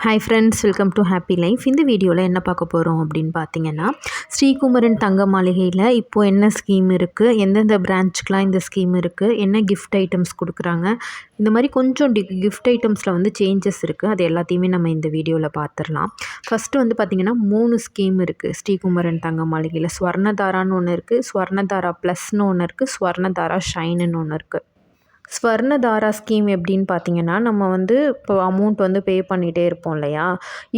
Hi friends, welcome to happy life. இந்த வீடியோவில் என்ன பார்க்க போகிறோம் அப்படின்னு பார்த்தீங்கன்னா, ஸ்ரீகுமரன் தங்க மாளிகையில் இப்போது என்ன ஸ்கீம் இருக்குது, எந்தெந்த பிரான்ச்சுக்கெலாம் இந்த ஸ்கீம் இருக்குது, என்ன கிஃப்ட் ஐட்டம்ஸ் கொடுக்குறாங்க, இந்த மாதிரி கொஞ்சம் கிஃப்ட் ஐட்டம்ஸில் வந்து சேஞ்சஸ் இருக்குது. அது எல்லாத்தையுமே நம்ம இந்த வீடியோவில் பார்த்துடலாம். ஃபஸ்ட்டு வந்து பார்த்திங்கன்னா 3 ஸ்கீம் இருக்குது ஸ்ரீகுமரன் தங்க மாளிகையில். ஸ்வர்ணதாரான்னு ஒன்று இருக்குது, ஸ்வர்ணதாரா ப்ளஸ்ன்னு ஒன்று இருக்குது, ஸ்வர்ணதாரா ஷைனுன்னு ஒன்று இருக்குது. ஸ்வர்ணதாரா ஸ்கீம் எப்படின்னு பார்த்தீங்கன்னா, நம்ம வந்து இப்போ அமௌண்ட் வந்து பே பண்ணிகிட்டே இருப்போம் இல்லையா?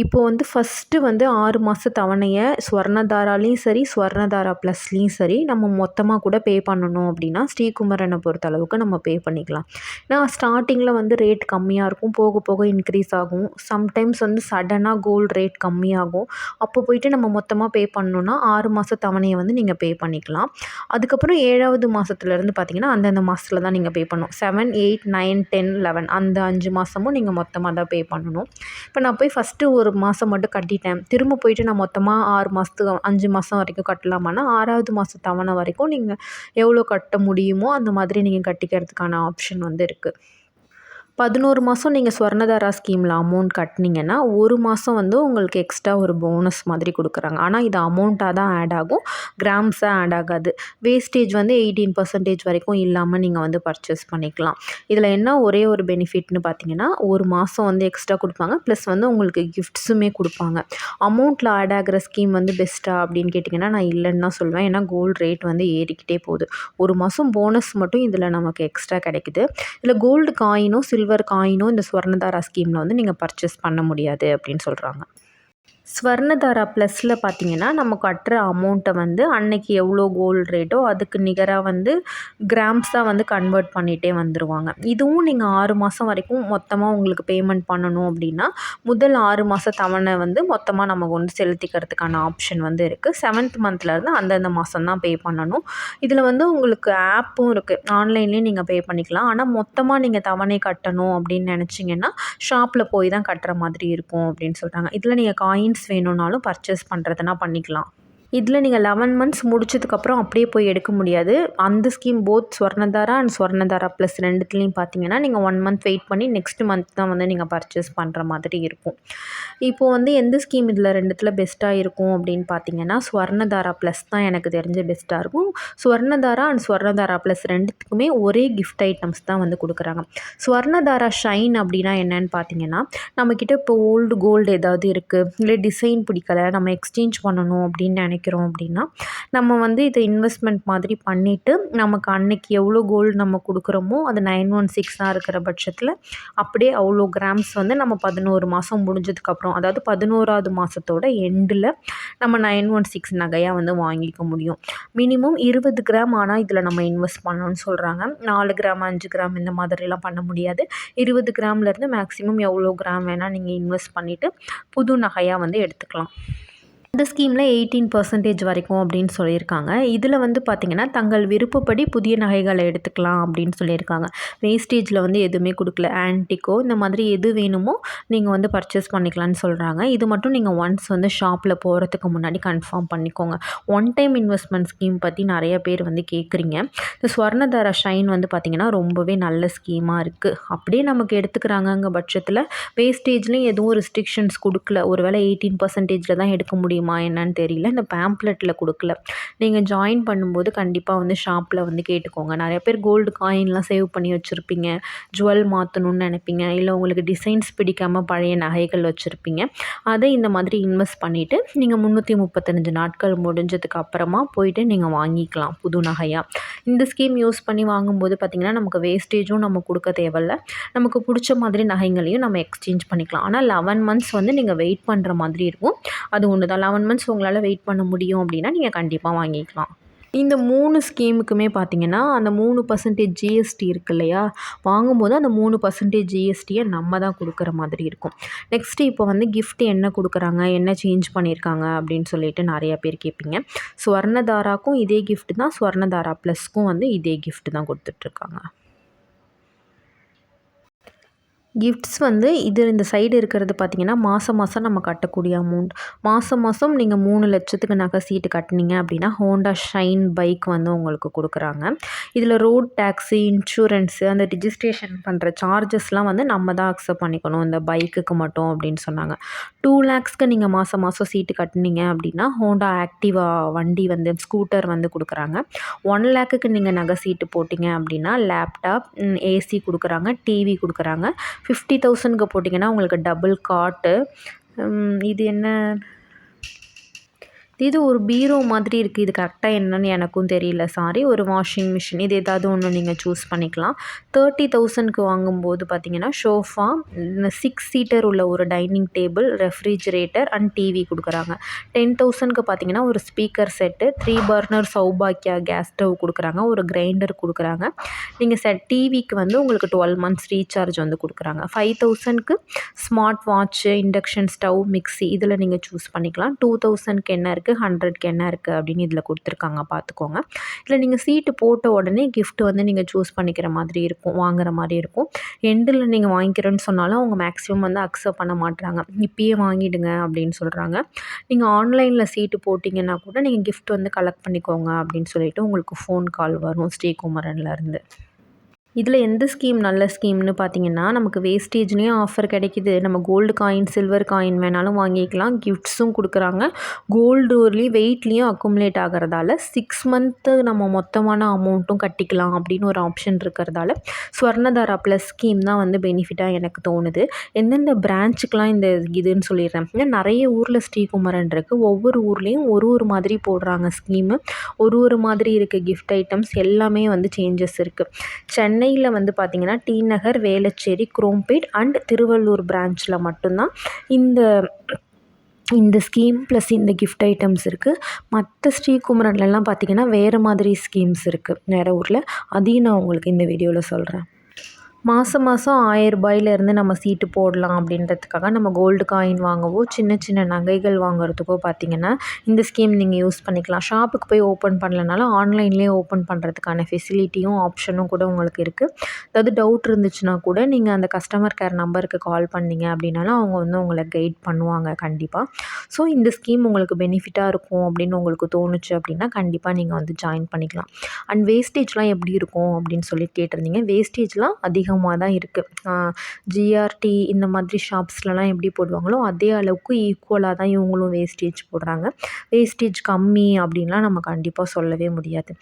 இப்போ வந்து ஃபஸ்ட்டு வந்து 6 மாத தவணைய ஸ்வர்ணதாராலையும் சரி, ஸ்வர்ணதாரா ப்ளஸ்லேயும் சரி, நம்ம மொத்தமாக கூட பே பண்ணணும் அப்படின்னா, ஸ்ரீகுமரனை பொறுத்தளவுக்கு நம்ம பே பண்ணிக்கலாம். ஏன்னா ஸ்டார்ட்டிங்கில் வந்து ரேட் கம்மியாக இருக்கும், போக போக இன்க்ரீஸ் ஆகும். சம்டைம்ஸ் வந்து சடனாக கோல்டு ரேட் கம்மியாகும். அப்போ போயிட்டு நம்ம மொத்தமாக பே பண்ணணுன்னா 6 மாத தவணையை வந்து நீங்கள் பே பண்ணிக்கலாம். அதுக்கப்புறம் 7வது மாதத்துலேருந்து பார்த்தீங்கன்னா, அந்தந்த மாதத்துல தான் நீங்கள் பே பண்ணணும். 7, 8, 9, 10, 11 அந்த 5 மாதமும் நீங்கள் மொத்தமாக தான் பே பண்ணணும். இப்போ நான் போய் ஃபஸ்ட்டு ஒரு மாதம் மட்டும் கட்டிட்டேன், திரும்ப போயிட்டு நான் மொத்தமாக 6 மாதத்துக்கு 5 மாதம் வரைக்கும் கட்டலாமான்னா, 6வது மாத தவணை வரைக்கும் நீங்கள் எவ்வளோ கட்ட முடியுமோ அந்த மாதிரி நீங்கள் கட்டிக்கிறதுக்கான ஆப்ஷன் வந்து இருக்குது. 11 மாதம் நீங்கள் ஸ்வர்ணதாரா ஸ்கீமில் அமௌண்ட் கட்டினீங்கன்னா, ஒரு மாதம் வந்து உங்களுக்கு எக்ஸ்ட்ரா ஒரு போனஸ் மாதிரி கொடுக்குறாங்க. ஆனால் இது அமௌண்ட்டாக தான் ஆட் ஆகும், கிராம்ஸாக ஆட் ஆகாது. வேஸ்டேஜ் வந்து 18% வரைக்கும் இல்லாமல் நீங்கள் வந்து பர்ச்சேஸ் பண்ணிக்கலாம். இதில் என்ன ஒரே ஒரு பெனிஃபிட்னு பார்த்தீங்கன்னா, ஒரு மாதம் வந்து எக்ஸ்ட்ரா கொடுப்பாங்க, ப்ளஸ் வந்து உங்களுக்கு கிஃப்ட்ஸுமே கொடுப்பாங்க. அமௌண்ட்டில் ஆட் ஆகிற ஸ்கீம் வந்து பெஸ்ட்டா அப்படின்னு கேட்டிங்கன்னா, நான் இல்லைன்னு தான் சொல்வேன். ஏன்னா கோல்டு ரேட் வந்து ஏறிக்கிட்டே போகுது. ஒரு மாதம் போனஸ் மட்டும் இதில் நமக்கு எக்ஸ்ட்ரா கிடைக்குது. இதில் கோல்டு காயினோ சில்வர் காயினோ இந்த ஸ்வர்ணதாரா ஸ்கீமில் வந்து நீங்கள் பர்ச்சேஸ் பண்ண முடியாது அப்படின்னு சொல்கிறாங்க. ஸ்வர்ணதாரா ப்ளஸில் பார்த்தீங்கன்னா, நம்ம கட்டுற அமௌண்ட்டை வந்து அன்னைக்கு எவ்வளோ கோல்டு ரேட்டோ அதுக்கு நிகராக வந்து கிராம்ஸாக வந்து கன்வெர்ட் பண்ணிகிட்டே வந்துடுவாங்க. இதுவும் நீங்கள் 6 மாதம் வரைக்கும் மொத்தமாக உங்களுக்கு பேமெண்ட் பண்ணணும் அப்படின்னா, முதல் 6 மாத தவணை வந்து மொத்தமாக நம்ம வந்து செலுத்திக்கிறதுக்கான ஆப்ஷன் வந்து இருக்குது. 7th மந்த்லேருந்து அந்தந்த மாதம் தான் பே பண்ணணும். இதில் வந்து உங்களுக்கு ஆப்பும் இருக்குது, ஆன்லைன்லேயும் நீங்கள் பே பண்ணிக்கலாம். ஆனால் மொத்தமாக நீங்கள் தவணை கட்டணும் அப்படின்னு நினச்சிங்கன்னா, ஷாப்பில் போய் தான் கட்டுற மாதிரி இருக்கும் அப்படின்னு சொல்கிறாங்க. இதில் நீங்கள் காயின்ஸ் வேணும்னாலும் பர்ச்சேஸ் பண்ணுறதுனா பண்ணிக்கலாம். இதில் நீங்கள் 11 மந்த்ஸ் முடிச்சதுக்கப்புறம் அப்படியே போய் எடுக்க முடியாது. அந்த scheme both Swarnadhara and Swarnadhara plus 2த்துலேயும் பார்த்தீங்கன்னா, நீங்கள் 1 மந்த் வெயிட் பண்ணி நெக்ஸ்ட் மந்த் தான் வந்து நீங்கள் பர்ச்சேஸ் பண்ணுற மாதிரி இருக்கும். இப்போது வந்து எந்த ஸ்கீம் இதில் 2த்தில் பெஸ்ட்டாக இருக்கும் அப்படின்னு பார்த்தீங்கன்னா, ஸ்வர்ணதாரா ப்ளஸ் தான் எனக்கு தெரிஞ்ச பெஸ்ட்டாக இருக்கும். ஸ்வர்ணதாரா அண்ட் ஸ்வர்ணதாரா ப்ளஸ் 2த்துக்குமே ஒரே கிஃப்ட் ஐட்டம்ஸ் தான் வந்து கொடுக்குறாங்க. ஸ்வர்ணதாரா ஷைன் அப்படின்னா என்னன்னு பார்த்தீங்கன்னா, நம்மக்கிட்ட இப்போ ஓல்டு கோல்டு ஏதாவது இருக்குது, இல்லை டிசைன் பிடிக்கலை, நம்ம எக்ஸ்சேஞ்ச் பண்ணணும் அப்படின்னு நினைக்கிறோம் அப்படின்னா, நம்ம வந்து இதை இன்வெஸ்ட்மெண்ட் மாதிரி பண்ணிவிட்டு நமக்கு அன்னைக்கு எவ்வளோ கோல்டு நம்ம கொடுக்குறோமோ அது 916 இருக்கிற பட்சத்தில் அப்படியே அவ்வளோ கிராம்ஸ் வந்து நம்ம 11 மாதம் முடிஞ்சதுக்கப்புறம், அதாவது 11வது மாதத்தோட எண்டில் நம்ம 916 நகையாக வந்து வாங்கிக்க முடியும். மினிமம் 20 கிராம் ஆனால் இதில் நம்ம இன்வெஸ்ட் பண்ணணும்னு சொல்கிறாங்க. 4 கிராம் 5 கிராம் இந்த மாதிரிலாம் பண்ண முடியாது. 20 கிராம்லேருந்து மேக்ஸிமம் எவ்வளோ கிராம் வேணால் நீங்கள் இன்வெஸ்ட் பண்ணிவிட்டு புது நகையாக வந்து எடுத்துக்கலாம். இந்த ஸ்கீமில் 18% வரைக்கும் அப்படின்னு சொல்லியிருக்காங்க. இதில் வந்து பார்த்திங்கன்னா, தங்கள் விருப்பப்படி புதிய நகைகளை எடுத்துக்கலாம் அப்படின்னு சொல்லியிருக்காங்க. வேஸ்டேஜில் வந்து எதுவுமே கொடுக்கல. ஆன்டிக்கோ இந்த மாதிரி எது வேணுமோ நீங்கள் வந்து பர்ச்சேஸ் பண்ணிக்கலான்னு சொல்கிறாங்க. இது மட்டும் நீங்கள் ஒன்ஸ் வந்து ஷாப்பில் போகிறதுக்கு முன்னாடி கன்ஃபார்ம் பண்ணிக்கோங்க. ஒன் டைம் இன்வெஸ்ட்மெண்ட் ஸ்கீம் பற்றி நிறைய பேர் வந்து கேட்குறீங்க. இந்த ஸ்வர்ணதாரா ஷைன் வந்து பார்த்திங்கன்னா ரொம்பவே நல்ல ஸ்கீமாக இருக்குது. அப்படியே நமக்கு எடுத்துக்கிறாங்கங்க பட்சத்தில் வேஸ்டேஜ்லேயும் எதுவும் ரெஸ்ட்ரிக்ஷன்ஸ் கொடுக்கல. ஒருவேளை 18%ல் தான் எடுக்க முடியுமா என்னன்னு தெரியல. இந்த பேம்ப்ளெட்டில் கொடுக்கல. நீங்கள் ஜாயின் பண்ணும்போது கண்டிப்பாக வந்து ஷாப்பில் வந்து கேட்டுக்கோங்க. நிறைய பேர் கோல்டு காயின்லாம் சேவ் பண்ணி வச்சுருப்பீங்க, ஜுவல் மாற்றணும்னு நினைப்பீங்க, இல்லை உங்களுக்கு டிசைன்ஸ் பிடிக்காமல் பழைய நகைகள் வச்சுருப்பீங்க. அதை இந்த மாதிரி இன்வெஸ்ட் பண்ணிவிட்டு நீங்கள் 335 நாட்கள் முடிஞ்சதுக்கு அப்புறமா போயிட்டு நீங்கள் வாங்கிக்கலாம் புது நகையாக. இந்த ஸ்கீம் யூஸ் பண்ணி வாங்கும்போது பார்த்திங்கன்னா, நமக்கு வேஸ்டேஜும் நம்ம கொடுக்க தேவையில்ல, நமக்கு பிடிச்ச மாதிரி நகைகளையும் நம்ம எக்ஸ்சேஞ்ச் பண்ணிக்கலாம். ஆனால் 11 மந்த்ஸ் வந்து நீங்கள் வெயிட் பண்ணுற மாதிரி இருக்கும். அது ஒன்று தான். 11 மந்த்ஸ் உங்களால் வெயிட் பண்ண முடியும் அப்படின்னா நீங்கள் கண்டிப்பாக வாங்கிக்கலாம். இந்த 3 ஸ்கீமுக்குமே பார்த்தீங்கன்னா, அந்த 3% ஜிஎஸ்டி இருக்கு இல்லையா? வாங்கும்போது அந்த 3% ஜிஎஸ்டியை நம்ம தான் கொடுக்குற மாதிரி இருக்கும். நெக்ஸ்ட்டு இப்போ வந்து கிஃப்ட் என்ன கொடுக்குறாங்க, என்ன சேஞ்ச் பண்ணியிருக்காங்க அப்படின்னு சொல்லிட்டு நிறையா பேர் கேட்பீங்க. ஸ்வர்ணதாராக்கும் இதே கிஃப்ட் தான், ஸ்வர்ணதாரா ப்ளஸ்க்கும் வந்து இதே கிஃப்ட் தான் கொடுத்துட்ருக்காங்க. கிஃப்ட்ஸ் வந்து இந்த சைடு இருக்கிறது பார்த்தீங்கன்னா, மாதம் மாதம் நம்ம கட்டக்கூடிய அமௌண்ட். மாதம் மாதம் நீங்கள் 3,00,000க்கு நகை சீட்டு கட்டுனீங்க அப்படின்னா, ஹோண்டா ஷைன் பைக் வந்து உங்களுக்கு குடுக்குறாங்க. இதில் ரோட் டேக்ஸு, இன்சூரன்ஸு, அந்த ரிஜிஸ்ட்ரேஷன் பண்ணுற சார்ஜஸ்லாம் வந்து நம்ம தான் அக்செப்ட் பண்ணிக்கணும் இந்த பைக்குக்கு மட்டும் அப்படின்னு சொன்னாங்க. 2,00,000க்கு நீங்கள் மாதம் மாதம் சீட்டு கட்டுனீங்க அப்படின்னா, ஹோண்டா ஆக்டிவா வண்டி வந்து ஸ்கூட்டர் வந்து குடுக்குறாங்க. 1,00,000க்கு நீங்கள் நகை சீட்டு போட்டிங்க அப்படின்னா, லேப்டாப், ஏசி குடுக்குறாங்க, டிவி குடுக்குறாங்க. 50,000க்கு போட்டிங்கன்னா உங்களுக்கு டபுள் காட்டு. இது என்ன, இது ஒரு பீரோ மாதிரி இருக்குது. இது கரெக்டாக என்னன்னு எனக்கும் தெரியல, சாரி. ஒரு வாஷிங் மிஷின், இது ஏதாவது ஒன்று நீங்கள் சூஸ் பண்ணிக்கலாம். 30,000க்கு வாங்கும்போது பார்த்தீங்கன்னா, ஷோஃபா, 6 சீட்டர் உள்ள ஒரு dining table, refrigerator and TV கொடுக்குறாங்க. 10,000க்கு பார்த்தீங்கன்னா ஒரு ஸ்பீக்கர் செட்டு, 3 பர்னர் சௌபாக்கியா கேஸ் ஸ்டவ் கொடுக்குறாங்க, ஒரு கிரைண்டர் கொடுக்குறாங்க. நீங்கள் டிவிக்கு வந்து உங்களுக்கு 12 மந்த்ஸ் ரீசார்ஜ் வந்து கொடுக்குறாங்க. 5,000க்கு smart watch, induction stove, mixie இதில் நீங்கள் சூஸ் பண்ணிக்கலாம். 2,000க்கு என்ன இருக்குது, 100க்கு என்ன இருக்குது அப்படின்னு இதில் கொடுத்துருக்காங்க, பார்த்துக்கோங்க. இதில் நீங்கள் சீட்டு போட்ட உடனே கிஃப்ட் வந்து நீங்கள் சூஸ் பண்ணிக்கிற மாதிரி இருக்கும், வாங்குற மாதிரி இருக்கும். எண்டில் நீங்கள் வாங்கிக்கிறேன்னு சொன்னாலும் அவங்க மேக்ஸிமம் வந்து அக்செப்ட் பண்ண மாட்றாங்க. இப்பயே வாங்கிடுங்க அப்படின்னு சொல்கிறாங்க. நீங்கள் ஆன்லைனில் சீட்டு போட்டிங்கன்னா கூட நீங்கள் கிஃப்ட் வந்து கலெக்ட் பண்ணிக்கோங்க அப்படின்னு சொல்லிட்டு உங்களுக்கு ஃபோன் கால் வரும் ஸ்ரீகுமரன்லேருந்து. இதில் எந்த ஸ்கீம் நல்ல ஸ்கீம்னு பார்த்தீங்கன்னா, நமக்கு வேஸ்டேஜ்லேயும் ஆஃபர் கிடைக்கிது. நம்ம கோல்டு காயின், சில்வர் காயின் வேணாலும் வாங்கிக்கலாம். கிஃப்ட்ஸும் கொடுக்குறாங்க. கோல்டுலேயும் வெயிட்லேயும் அக்குமுலேட் ஆகிறதால 6 மந்த்து நம்ம மொத்தமான அமௌண்ட்டும் கட்டிக்கலாம் அப்படின்னு ஒரு ஆப்ஷன் இருக்கிறதால, ஸ்வர்ணதாரா ப்ளஸ் ஸ்கீம் தான் வந்து பெனிஃபிட்டாக எனக்கு தோணுது. எந்தெந்த பிரான்ச்சுக்கெலாம் இந்த இதுன்னு சொல்லிடுறேன். ஏன்னா நிறைய ஊரில் ஸ்ரீகுமரன் இருக்குது. ஒவ்வொரு ஊர்லேயும் ஒரு மாதிரி போடுறாங்க ஸ்கீமு. ஒரு மாதிரி இருக்குது கிஃப்ட் ஐட்டம்ஸ் எல்லாமே வந்து சேஞ்சஸ் இருக்குது. சென்னையில் வந்து பார்த்திங்கன்னா, டி நகர், வேளச்சேரி, குரோம்பேட் அண்ட் திருவள்ளூர் பிரான்ச்சில் மட்டும்தான் இந்த ஸ்கீம் ப்ளஸ் இந்த கிஃப்ட் ஐட்டம்ஸ் இருக்குது. மற்ற ஸ்ரீகுமரன்லலாம் பார்த்திங்கன்னா வேறு மாதிரி ஸ்கீம்ஸ் இருக்குது வேறு ஊரில். அதையும் நான் உங்களுக்கு இந்த வீடியோவில் சொல்கிறேன். மாதம் மாதம் 1000 ரூபாயிலேருந்து நம்ம சீட்டு போடலாம் அப்படின்றதுக்காக நம்ம கோல்டு காயின் வாங்கவோ, சின்ன சின்ன நகைகள் வாங்குறதுக்கோ பார்த்திங்கன்னா இந்த ஸ்கீம் நீங்கள் யூஸ் பண்ணிக்கலாம். ஷாப்புக்கு போய் ஓப்பன் பண்ணலனாலும் ஆன்லைன்லேயே ஓப்பன் பண்ணுறதுக்கான ஃபெசிலிட்டியும் ஆப்ஷனும் கூட உங்களுக்கு இருக்குது. ஏதாவது டவுட் இருந்துச்சுன்னா கூட நீங்கள் அந்த கஸ்டமர் கேர் நம்பருக்கு கால் பண்ணிங்க அப்படின்னாலும் அவங்க வந்து உங்களை கைட் பண்ணுவாங்க கண்டிப்பாக. ஸோ இந்த ஸ்கீம் உங்களுக்கு பெனிஃபிட்டாக இருக்கும் அப்படின்னு உங்களுக்கு தோணுச்சு அப்படின்னா கண்டிப்பாக நீங்கள் வந்து ஜாயின் பண்ணிக்கலாம். அண்ட் வேஸ்டேஜ்லாம் எப்படி இருக்கும் அப்படின்னு சொல்லி கேட்டிருந்தீங்க. வேஸ்டேஜ்லாம் அதிகமாக தான் இருக்குது. ஜிஆர்டி இந்த மாதிரி ஷாப்ஸ்லலாம் எப்படி போடுவாங்களோ அதே அளவுக்கு ஈக்குவலாக தான் இவங்களும் வேஸ்டேஜ் போடுறாங்க. வேஸ்டேஜ் கம்மி அப்படின்லாம் நம்ம கண்டிப்பாக சொல்லவே முடியாது.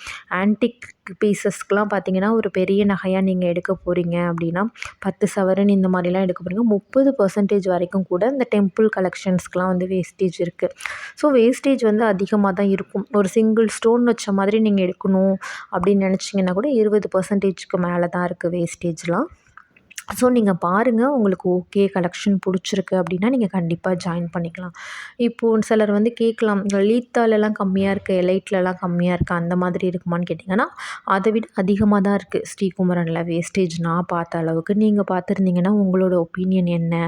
ஆன்டிக் பீசஸ்க்கெலாம் பார்த்திங்கன்னா, ஒரு பெரிய நகையாக நீங்கள் எடுக்க போகிறீங்க அப்படின்னா 10 சவரன் இந்த மாதிரிலாம் எடுக்க போகிறீங்க, 30% வரைக்கும் கூட இந்த டெம்பிள் கலெக்ஷன்ஸ்க்கெலாம் வந்து வேஸ்டேஜ் இருக்குது. ஸோ வேஸ்டேஜ் வந்து அதிகமாக தான் இருக்கும். ஒரு சிங்கிள் ஸ்டோன் வச்ச மாதிரி நீங்கள் எடுக்கணும் அப்படின்னு நினச்சிங்கன்னா கூட 20%க்கு மேலே தான் இருக்குது வேஸ்டேஜ்லாம். ஸோ நீங்கள் பாருங்கள், உங்களுக்கு ஓகே கலெக்ஷன் பிடிச்சிருக்கு அப்படின்னா நீங்கள் கண்டிப்பாக ஜாயின் பண்ணிக்கலாம். இப்போது சிலர் வந்து கேட்கலாம், லீத்தாலெலாம் கம்மியாக இருக்குது, எலைட்லலாம் கம்மியாக இருக்குது, அந்த மாதிரி இருக்குமான்னு கேட்டிங்கன்னா அதை விட அதிகமாக தான் இருக்குது ஸ்ரீகுமரனில் வேஸ்டேஜ் நான் பார்த்த அளவுக்கு. நீங்கள் பார்த்துருந்தீங்கன்னா உங்களோட ஒப்பீனியன் என்ன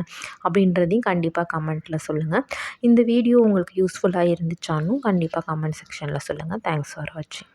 அப்படின்றதையும் கண்டிப்பாக கமெண்ட்டில் சொல்லுங்கள். இந்த வீடியோ உங்களுக்கு யூஸ்ஃபுல்லாக இருந்துச்சாலும் கண்டிப்பாக கமெண்ட் செக்ஷனில் சொல்லுங்கள். தேங்க்ஸ் ஃபார் வாட்சிங்.